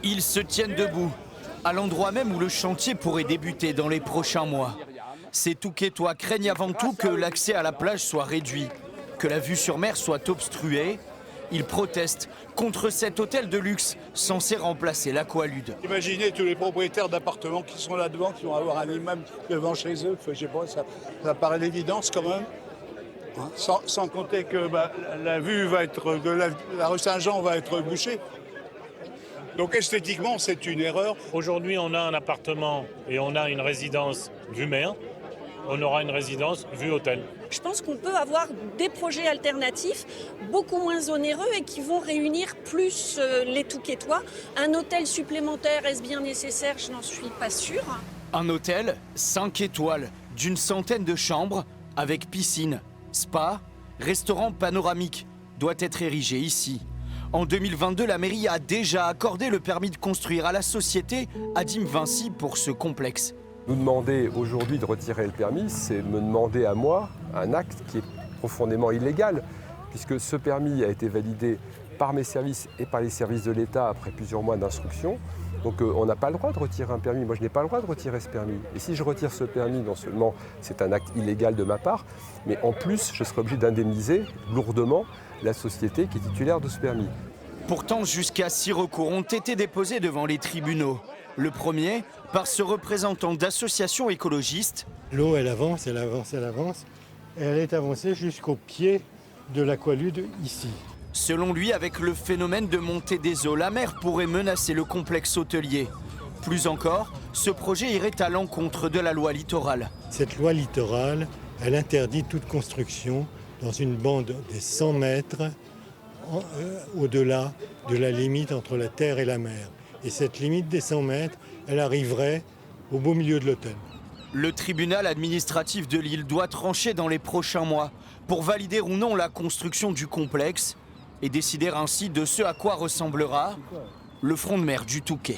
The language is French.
Ils se tiennent debout, à l'endroit même où le chantier pourrait débuter dans les prochains mois. Ces Touquetois craignent avant tout que l'accès à la plage soit réduit, que la vue sur mer soit obstruée. Ils protestent contre cet hôtel de luxe censé remplacer l'Aqualude. Imaginez tous les propriétaires d'appartements qui sont là devant, qui vont avoir un immeuble devant chez eux. Je sais pas, ça paraît l'évidence quand même. Sans compter que la vue va être de la rue Saint-Jean va être bouchée. Donc esthétiquement, c'est une erreur. Aujourd'hui, on a un appartement et on a une résidence vue mer. On aura une résidence vue hôtel. Je pense qu'on peut avoir des projets alternatifs beaucoup moins onéreux et qui vont réunir plus les Touquetois. Un hôtel supplémentaire, est-ce bien nécessaire? Je n'en suis pas sûre. Un hôtel 5 étoiles d'une centaine de chambres avec piscine, spa, restaurant panoramique doit être érigé ici. En 2022, la mairie a déjà accordé le permis de construire à la société Adim Vinci pour ce complexe. Nous demander aujourd'hui de retirer le permis, c'est me demander à moi un acte qui est profondément illégal, puisque ce permis a été validé par mes services et par les services de l'État après plusieurs mois d'instruction. Donc on n'a pas le droit de retirer un permis. Moi, je n'ai pas le droit de retirer ce permis. Et si je retire ce permis, non seulement c'est un acte illégal de ma part, mais en plus, je serai obligé d'indemniser lourdement la société qui est titulaire de ce permis. Pourtant, jusqu'à 6 recours ont été déposés devant les tribunaux. Le premier, par ce représentant d'associations écologistes. L'eau, elle avance, elle avance, elle avance. Et elle est avancée jusqu'au pied de l'Aqualude, ici. Selon lui, avec le phénomène de montée des eaux, la mer pourrait menacer le complexe hôtelier. Plus encore, ce projet irait à l'encontre de la loi littorale. Cette loi littorale, elle interdit toute construction dans une bande des 100 mètres au-delà de la limite entre la terre et la mer. Et cette limite des 100 mètres, elle arriverait au beau milieu de l'hôtel. Le tribunal administratif de Lille doit trancher dans les prochains mois pour valider ou non la construction du complexe et décider ainsi de ce à quoi ressemblera le front de mer du Touquet.